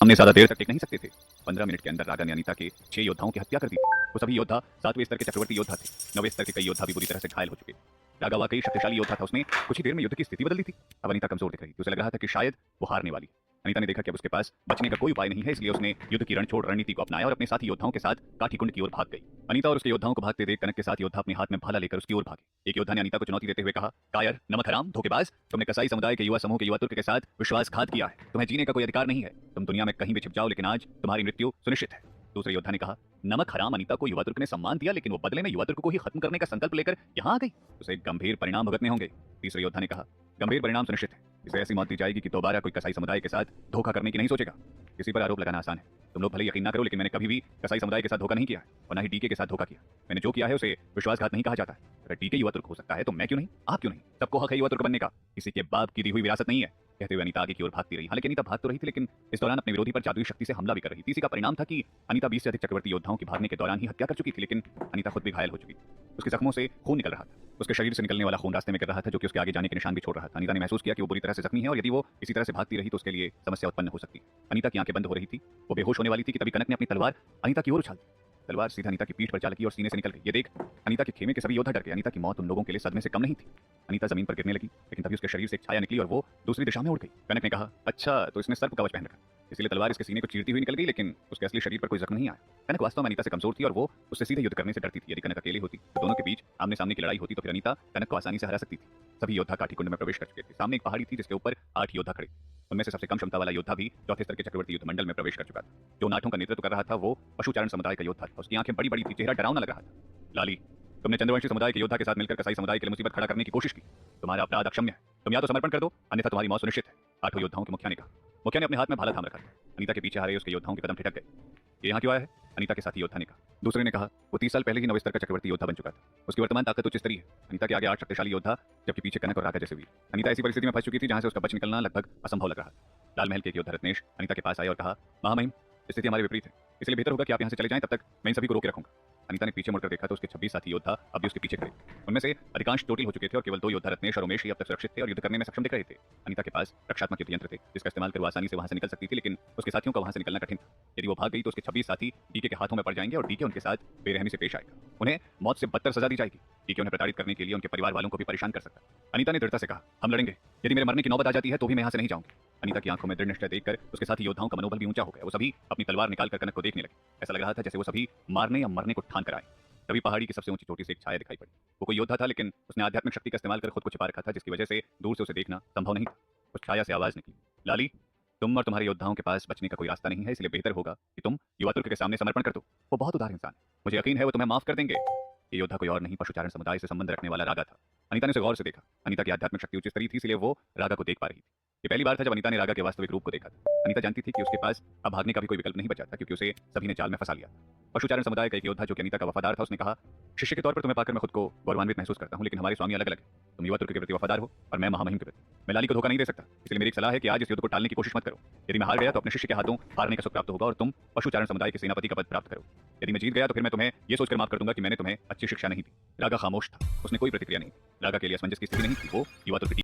हमने ज्यादा देर तक टिक नहीं सकते थे। 15 मिनट के अंदर रागा ने अनीता के 6 योद्धाओं की हत्या कर दी थी। वो सभी योद्धा 7वें स्तर के चक्रवर्ती योद्धा थे। 9वें स्तर के कई योद्धा भी बुरी तरह से घायल हो चुके। रागा वाकई शक्तिशाली योद्धा था। उसने कुछ ही देर में युद्ध की स्थिति बदल दी थी। अब अनीता कमजोर दिख रही थी। उसे लग रहा था कि शायद वो हारने वाली है। अनीता ने देखा कि अब उसके पास बचने का कोई उपाय नहीं है, इसलिए उसने युद्ध की रणछोड़ रणनीति को अपनाया और अपने साथी योद्धाओं के साथ काठीकुंड की ओर भाग गई। अनीता और उसके योद्धाओं को भागते देख कनक के साथ योद्धा अपने हाथ में भाला लेकर उसकी ओर भागे। एक योद्धा ने अनीता को चुनौती देते हुए कहा, कायर, नमक हराम, धोखेबाज, तुमने कसाई समुदाय के युवा समूह के युवा तुर्क के साथ विश्वासघात किया है। तुम्हें जीने का कोई अधिकार नहीं है। तुम दुनिया में कहीं भी छिप जाओ, लेकिन आज तुम्हारी मृत्यु सुनिश्चित है। दूसरे योद्धा ने कहा, नमक हराम, अनीता को युवा तुर्क ने सम्मान दिया, लेकिन वो बदले में युवा तुर्क को ही खत्म करने का संकल्प लेकर यहाँ आ गई। उसे गंभीर परिणाम भुगतने होंगे। तीसरे योद्धा ने कहा, गंभीर परिणाम सुनिश्चित है। इसे ऐसी मौत दी जाएगी कि दोबारा कोई कसाई समुदाय के साथ धोखा करने की नहीं सोचेगा। किसी पर आरोप लगाना आसान है। तुम लोग भले यकीन ना करो, लेकिन मैंने कभी भी कसाई समुदाय के साथ धोखा नहीं किया है और ना ही डीके के साथ धोखा किया। मैंने जो किया है उसे विश्वासघात नहीं कहा जाता है। अगर डीके युवा तुर्क हो सकता है तो मैं क्यों नहीं, आप क्यों नहीं? सबको हक है युवा तुर्क बनने का। किसी के बाप की दी हुई विरासत नहीं है। कहते हुए अनीता आगे की ओर भागती रही। हालांकि अनीता भाग तो रही थी, लेकिन इस दौरान अपने विरोधी पर जादुई शक्ति से हमला भी कर रही थी। इसी का परिणाम था कि अनीता 20 से अधिक चक्रवर्ती योद्धाओं की भागने के दौरान ही हत्या कर चुकी थी, लेकिन अनीता खुद भी घायल हो चुकी। उसके जख्मों से खून निकल रहा था। उसके शरीर से निकलने वाला खून रास्ते में गिर रहा था, जो कि उसके आगे जाने के निशान भी छोड़ रहा था। अनीता ने महसूस किया कि वो बुरी तरह से जख्मी है और यदि वो इसी तरह से भागती रही तो उसके लिए समस्या उत्पन्न हो सकती। अनीता की आंखें बंद हो रही थी। वो बेहोश होने वाली थी कि तभी कनक ने अपनी तलवार अनीता की ओर उछाल दी। तलवार सीधा अनीता की पीठ पर जा लगी और सीने से निकल गई। ये देख अनीता के खेमे के सभी योद्धा डर गए। अनीता की मौत उन लोगों के लिए सदमे से कम नहीं थी। अनीता जमीन पर गिरने लगी, लेकिन तभी उसके शरीर से एक छाया निकली और वो दूसरी दिशा में उड़ गई। कनक ने कहा, अच्छा तो इसने सर्प कवच पहन रखा, इसलिए तलवार इसके सीने को चीरती हुई निकल गई, लेकिन उसके असली शरीर पर कोई जख्म नहीं आया। कनक वास्तव में अनीता से कमजोर थी और वो उससे सीधे युद्ध करने से डरती थी। यदि कनक अकेली होती तो दोनों के बीच आमने सामने की लड़ाई होती तो फिर अनीता कनक को आसानी से हरा सकती थी। सभी योद्धा काठीकुंड में प्रवेश कर चुके थे। सामने एक पहाड़ी थी जिसके ऊपर 8 योद्धा खड़े। उनमें से सबसे कम क्षमता वाला योद्धा भी चौथे स्तर के चक्रवर्ती युद्ध मंडल में प्रवेश कर चुका था। जो नाटों का नेतृत्व कर रहा था वो पशुचारण समुदाय का योद्धा था। उसकी आंखें बड़ी बड़ी थी, चेहरा डरावना लग रहा था। लाली, तुमने चंद्रवंशी समुदाय के योद्धा के साथ मिलकर कसाई समुदाय के लिए मुसीबत खड़ा करने की कोशिश की। तुम्हारा अपराध अक्षम्य है। तुम या तो समर्पण कर दो, अन्यथा तुम्हारी मौत सुनिश्चित है। 8 योद्धाओं के मुखिया ने कहा। मुखिया ने अपने हाथ में भाला थाम रखा था। अनीता के पीछे आ रहे उसके योद्धाओं के कदम ठिठक गए। ये यहाँ क्यों आया है? अनीता के साथी योद्धा ने कहा। दूसरे ने कहा, वो 30 साल पहले ही 9वें स्तर का चक्रवर्ती योद्धा बन चुका था। उसकी वर्तमान ताकत उच्च स्तरीय है। अनीता के आगे 8 शक्तिशाली योद्धा, जबकि पीछे कनक और रागा जैसे वीर। अनीता ऐसी परिस्थिति में फंस चुकी थी जहां से उसका बच निकलना लगभग असंभव लग रहा था। लाल महल के एक योद्धा रत्नेश अनीता के पास आए और कहा, महामहिम, स्थिति हमारे विपरीत है, इसलिए बेहतर होगा कि आप यहाँ से चले जाएं, तब तक मैं इन सभी को रोके रखूंगा। अनीता ने पीछे मुड़कर देखा तो उसके 26 साथी योद्धा अब भी उसके पीछे खड़े थे। उनमें से अधिकांश चोटिल हो चुके थे और केवल 2 योद्धा रत्नेश और उमेश ही अब तक सुरक्षित थे और युद्ध करने में सक्षम दिख रहे थे। अनीता के पास रक्षात्मक युद्ध यंत्र थे, जिसका इस्तेमाल कर वो आसानी से वहां से निकल सकती थी, लेकिन उसके साथियों का वहां से निकलना कठिन था। यदि वो भाग गई तो उसके 26 साथी डीके के हाथों में पड़ जाएंगे और डीके उनके साथ बेरहमी से पेश आएगा। उन्हें मौत से बदतर सजा दी जाएगी। डीके उन्हें प्रताड़ित करने के लिए उनके परिवार वालों को भी परेशान कर सकता है। अनीता ने दृढ़ता से कहा, हम लड़ेंगे। यदि मेरे मरने की नौबत आ जाती है तो भी मैं यहाँ से नहीं जाऊंगी। अनीता की आंखों में दृढ़ निश्चय देखकर उसके साथी योद्धाओं का मनोबल भी ऊंचा हो गया। वो सभी अपनी तलवार निकालकर कनक को देखने लगे। ऐसा लग रहा था जैसे वो सभी मारने या मरने को ठान कर आए। तभी पहाड़ी की सबसे ऊंची चोटी से एक छाया दिखाई पड़ी। वो कोई योद्धा था, लेकिन उसने आध्यात्मिक शक्ति का इस्तेमाल कर खुद को छिपा रखा था, जिसकी वजह से दूर से उसे देखना संभव नहीं था। उस छाया से आवाज निकली, लाली, तुम और तुम्हारे योद्धाओं के पास बचने का कोई रास्ता नहीं है, इसलिए बेहतर होगा कि तुम युवा तुर्क के सामने समर्पण कर दो। वो बहुत उदार इंसान है, मुझे यकीन है वो तुम्हें माफ कर देंगे। ये योद्धा कोई और नहीं, पशुचारण समुदाय से संबंध रखने वाला रागा था। अनीता ने उसे गौर से देखा। अनीता की आध्यात्मिक शक्ति उच्च स्तरीय थी, इसलिए वो रागा को देख पा रही थी। ये पहली बार था जब अनीता ने रागा के वास्तविक रूप को देखा था। अनीता जानती थी कि उसके पास अब भागने का भी कोई विकल्प नहीं बचा था, क्योंकि उसे सभी ने जाल में फंसा लिया। पशुचारण समुदाय का एक योद्धा जो कि अनीता का वफादार था, उसने कहा, शिष्य के तौर पर तुम्हें पाकर मैं खुद को गौरवान्वित महसूस करता हूं, लेकिन हमारे स्वामी अलग अलग है। तुम युवा तुर्क के प्रति वफादार हो और मैं महामहिम के प्रति। मैं लाली को धोखा नहीं दे सकता, इसलिए मेरी एक सलाह है कि आज इस युद्ध को टालने की कोशिश मत करो। यदि मैं हार गया तो अपने शिष्य के हाथों हारने का सुख प्राप्त होगा और तुम पशुचारण समुदाय के सेनापति का पद प्राप्त करो। यदि मैं जीत गया तो फिर मैं तुम्हें यह सोचकर माफ कर दूंगा कि मैंने तुम्हें अच्छी शिक्षा नहीं दी। रागा खामोश था, उसने कोई प्रतिक्रिया नहीं। रागा के लिए असमंजस की स्थिति नहीं थी। वो युवा तुर्क